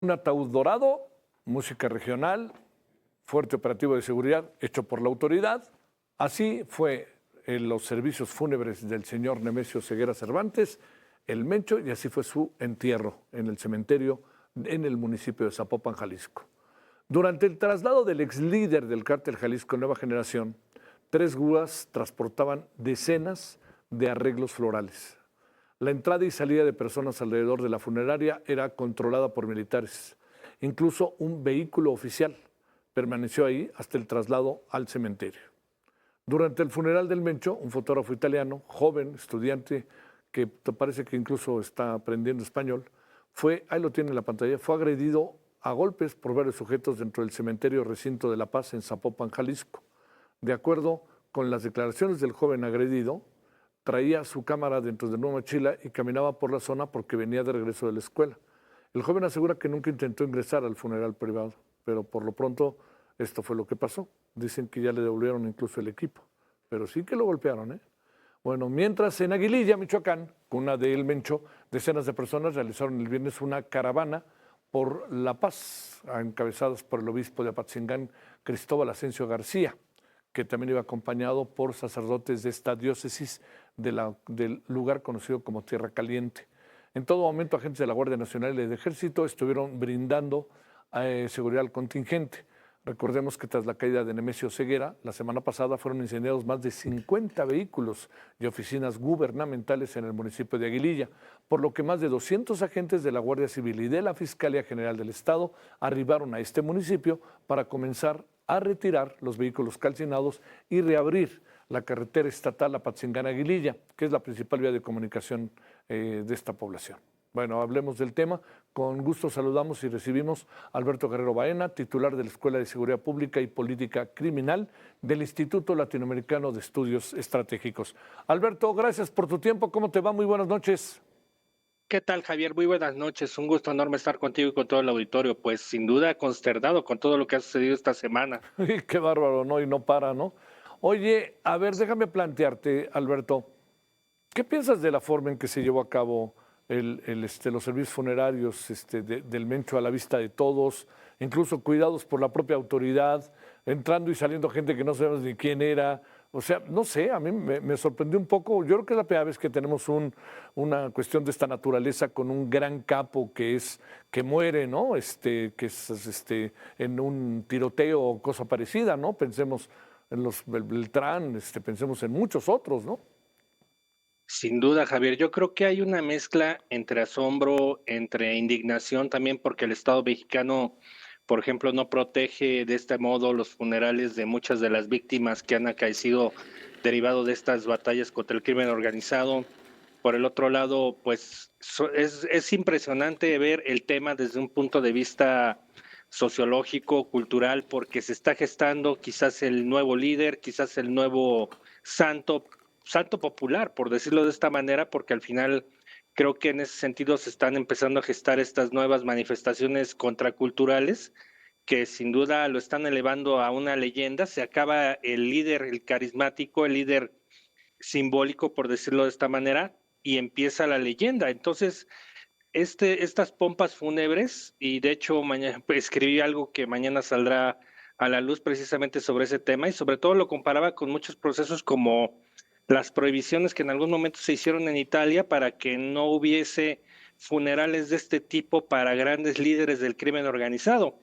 Un ataúd dorado, música regional, fuerte operativo de seguridad hecho por la autoridad. Así fue en los servicios fúnebres del señor Nemesio Ceguera Cervantes, el Mencho, y así fue su entierro en el cementerio en el municipio de Zapopan, Jalisco. Durante el traslado del ex líder del cártel Jalisco Nueva Generación, 3 grúas transportaban decenas de arreglos florales. La entrada y salida de personas alrededor de la funeraria era controlada por militares. Incluso un vehículo oficial permaneció ahí hasta el traslado al cementerio. Durante el funeral del Mencho, un fotógrafo italiano, joven, estudiante, que parece que incluso está aprendiendo español, ahí lo tiene en la pantalla, fue agredido a golpes por varios sujetos dentro del cementerio Recinto de la Paz en Zapopan, Jalisco. De acuerdo con las declaraciones del joven agredido, traía su cámara dentro de una mochila y caminaba por la zona porque venía de regreso de la escuela. El joven asegura que nunca intentó ingresar al funeral privado, pero por lo pronto esto fue lo que pasó. Dicen que ya le devolvieron incluso el equipo, pero sí que lo golpearon, ¿eh? Bueno, mientras en Aguililla, Michoacán, cuna de El Mencho, decenas de personas realizaron el viernes una caravana por La Paz, encabezadas por el obispo de Apatzingán, Cristóbal Asensio García, que también iba acompañado por sacerdotes de esta diócesis del lugar conocido como Tierra Caliente. En todo momento, agentes de la Guardia Nacional y del Ejército estuvieron brindando seguridad al contingente. Recordemos que tras la caída de Nemesio Ceguera, la semana pasada fueron incendiados más de 50 vehículos y oficinas gubernamentales en el municipio de Aguililla, por lo que más de 200 agentes de la Guardia Civil y de la Fiscalía General del Estado arribaron a este municipio para comenzar a retirar los vehículos calcinados y reabrir la carretera estatal Apatzingán-Aguililla, que es la principal vía de comunicación de esta población. Bueno, hablemos del tema. Con gusto saludamos y recibimos a Alberto Guerrero Baena, titular de la Escuela de Seguridad Pública y Política Criminal del Instituto Latinoamericano de Estudios Estratégicos. Alberto, gracias por tu tiempo. ¿Cómo te va? Muy buenas noches. ¿Qué tal, Javier? Muy buenas noches. Un gusto enorme estar contigo y con todo el auditorio. Pues sin duda consternado con todo lo que ha sucedido esta semana. Qué bárbaro, ¿no? Y no para, ¿no? Oye, a ver, déjame plantearte, Alberto, ¿qué piensas de la forma en que se llevó a cabo los servicios funerarios del Mencho a la vista de todos, incluso cuidados por la propia autoridad, entrando y saliendo gente que no sabemos ni quién era? O sea, no sé, a mí me sorprendió un poco. Yo creo que es la primera vez que tenemos una cuestión de esta naturaleza con un gran capo que muere, ¿no? Que es en un tiroteo o cosa parecida, ¿no? Pensemos en los Beltrán, pensemos en muchos otros, ¿no? Sin duda, Javier. Yo creo que hay una mezcla entre asombro, entre indignación también porque el Estado mexicano, por ejemplo, no protege de este modo los funerales de muchas de las víctimas que han acaecido derivado de estas batallas contra el crimen organizado. Por el otro lado, pues es impresionante ver el tema desde un punto de vista sociológico, cultural, porque se está gestando quizás el nuevo líder, quizás el nuevo santo popular, por decirlo de esta manera, porque al final creo que en ese sentido se están empezando a gestar estas nuevas manifestaciones contraculturales que sin duda lo están elevando a una leyenda. Se acaba el líder, el carismático, el líder simbólico, por decirlo de esta manera, y empieza la leyenda. Entonces, estas pompas fúnebres, y de hecho mañana escribí algo que mañana saldrá a la luz precisamente sobre ese tema, y sobre todo lo comparaba con muchos procesos como las prohibiciones que en algún momento se hicieron en Italia para que no hubiese funerales de este tipo para grandes líderes del crimen organizado.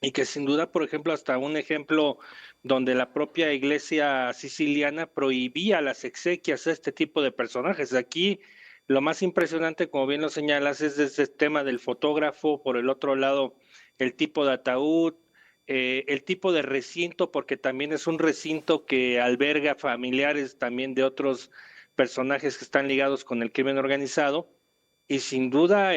Y que sin duda, por ejemplo, hasta un ejemplo donde la propia iglesia siciliana prohibía las exequias a este tipo de personajes. Aquí lo más impresionante, como bien lo señalas, es desde el tema del fotógrafo, por el otro lado, el tipo de ataúd, el tipo de recinto, porque también es un recinto que alberga familiares también de otros personajes que están ligados con el crimen organizado, y sin duda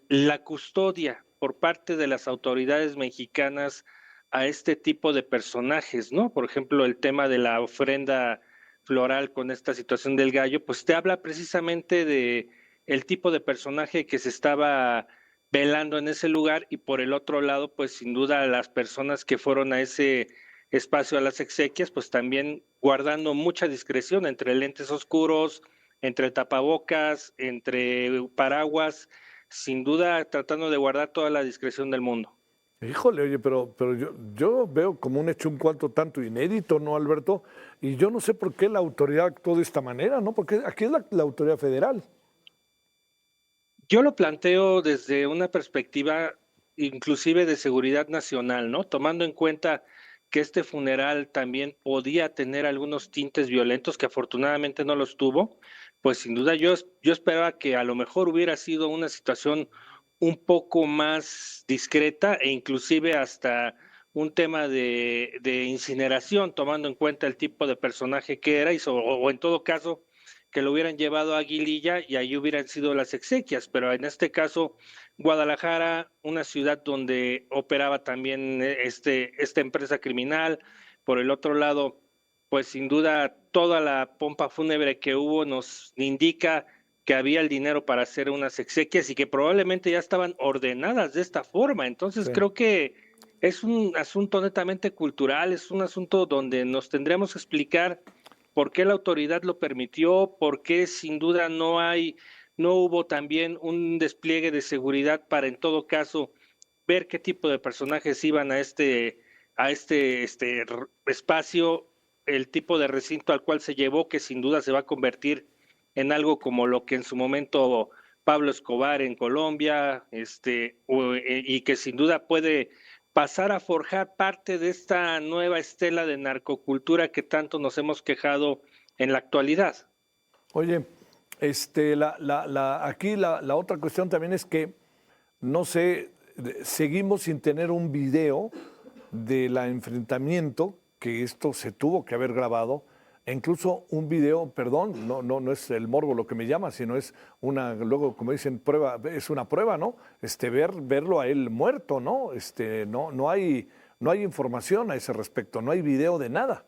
la custodia por parte de las autoridades mexicanas a este tipo de personajes, ¿no? Por ejemplo, el tema de la ofrenda floral con esta situación del gallo, pues te habla precisamente de el tipo de personaje que se estaba velando en ese lugar, y por el otro lado, pues sin duda las personas que fueron a ese espacio a las exequias, pues también guardando mucha discreción entre lentes oscuros, entre tapabocas, entre paraguas, sin duda tratando de guardar toda la discreción del mundo. Híjole, oye, pero yo veo como un hecho un cuanto tanto inédito, ¿no, Alberto? Y yo no sé por qué la autoridad actuó de esta manera, ¿no? Porque aquí es la autoridad federal. Yo lo planteo desde una perspectiva inclusive de seguridad nacional, ¿no? Tomando en cuenta que este funeral también podía tener algunos tintes violentos que afortunadamente no los tuvo, pues sin duda yo esperaba que a lo mejor hubiera sido una situación un poco más discreta e inclusive hasta un tema de incineración, tomando en cuenta el tipo de personaje que era o en todo caso que lo hubieran llevado a Aguililla y ahí hubieran sido las exequias, pero en este caso Guadalajara, una ciudad donde operaba también esta empresa criminal, por el otro lado, pues sin duda toda la pompa fúnebre que hubo nos indica que había el dinero para hacer unas exequias y que probablemente ya estaban ordenadas de esta forma. Entonces Sí. creo que es un asunto netamente cultural, es un asunto donde nos tendremos que explicar por qué la autoridad lo permitió, por qué sin duda no hubo también un despliegue de seguridad para en todo caso ver qué tipo de personajes iban a este espacio, el tipo de recinto al cual se llevó, que sin duda se va a convertir en algo como lo que en su momento Pablo Escobar en Colombia, y que sin duda puede pasar a forjar parte de esta nueva estela de narcocultura que tanto nos hemos quejado en la actualidad. Oye, aquí la otra cuestión también es que, no sé, seguimos sin tener un video del enfrentamiento, que esto se tuvo que haber grabado, e incluso un video, perdón, no es el morbo lo que me llama, sino es luego como dicen, prueba, es una prueba, ¿no? Verlo a él muerto, ¿no? No hay información a ese respecto, no hay video de nada.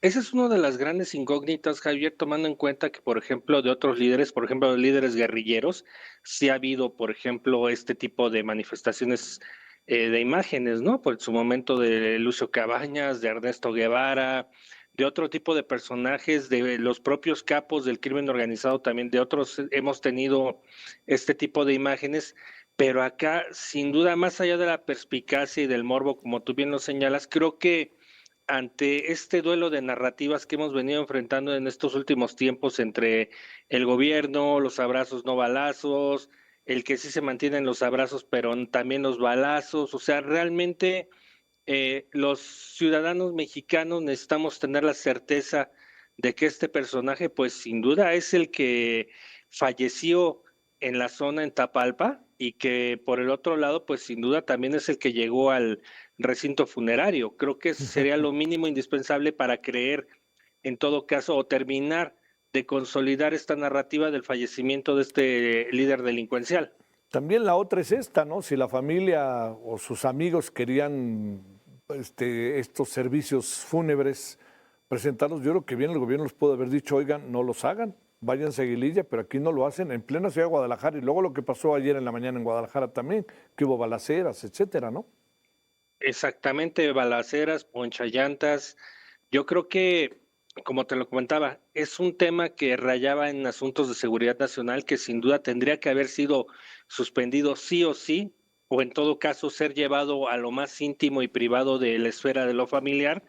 Esa es una de las grandes incógnitas, Javier, tomando en cuenta que, por ejemplo, de otros líderes, por ejemplo, de líderes guerrilleros, sí ha habido, por ejemplo, este tipo de manifestaciones de imágenes, ¿no? Por su momento de Lucio Cabañas, de Ernesto Guevara, de otro tipo de personajes, de los propios capos del crimen organizado, también de otros hemos tenido este tipo de imágenes, pero acá, sin duda, más allá de la perspicacia y del morbo, como tú bien lo señalas, creo que ante este duelo de narrativas que hemos venido enfrentando en estos últimos tiempos entre el gobierno, los abrazos no balazos, el que sí se mantienen los abrazos pero también los balazos, o sea, realmente los ciudadanos mexicanos necesitamos tener la certeza de que este personaje, pues sin duda es el que falleció en la zona en Tapalpa y que por el otro lado, pues sin duda también es el que llegó al recinto funerario. Creo que sería lo mínimo indispensable para creer, en todo caso, o terminar de consolidar esta narrativa del fallecimiento de este líder delincuencial. También la otra es esta, ¿no? Si la familia o sus amigos querían estos servicios fúnebres presentarlos, yo creo que bien el gobierno les puede haber dicho, oigan, no los hagan, váyanse a Aguililla, pero aquí no lo hacen, en plena ciudad de Guadalajara. Y luego lo que pasó ayer en la mañana en Guadalajara también, que hubo balaceras, etcétera, ¿no? Exactamente, balaceras, ponchallantas. Yo creo que, como te lo comentaba, es un tema que rayaba en asuntos de seguridad nacional que sin duda tendría que haber sido suspendido sí o sí, o en todo caso ser llevado a lo más íntimo y privado de la esfera de lo familiar,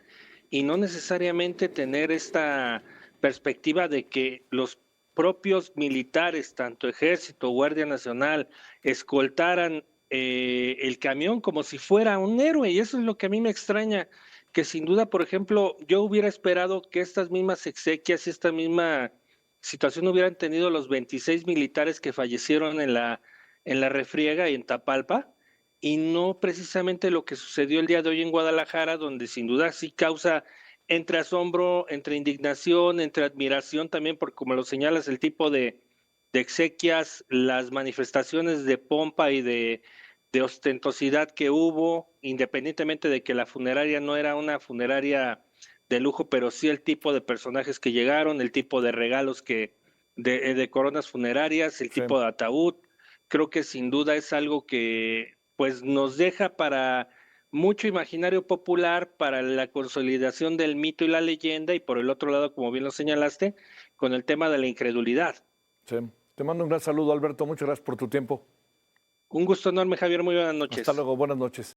y no necesariamente tener esta perspectiva de que los propios militares, tanto Ejército, Guardia Nacional, escoltaran el camión como si fuera un héroe, y eso es lo que a mí me extraña, que sin duda, por ejemplo, yo hubiera esperado que estas mismas exequias y esta misma situación hubieran tenido los 26 militares que fallecieron en la refriega y en Tapalpa, y no precisamente lo que sucedió el día de hoy en Guadalajara, donde sin duda sí causa entre asombro, entre indignación, entre admiración también, porque como lo señalas, el tipo de exequias, las manifestaciones de pompa y de ostentosidad que hubo, independientemente de que la funeraria no era una funeraria de lujo, pero sí el tipo de personajes que llegaron, el tipo de regalos de coronas funerarias, el Sí. tipo de ataúd, creo que sin duda es algo que pues nos deja para mucho imaginario popular, para la consolidación del mito y la leyenda, y por el otro lado, como bien lo señalaste, con el tema de la incredulidad. Sí. Te mando un gran saludo, Alberto. Muchas gracias por tu tiempo. Un gusto enorme, Javier. Muy buenas noches. Hasta luego. Buenas noches.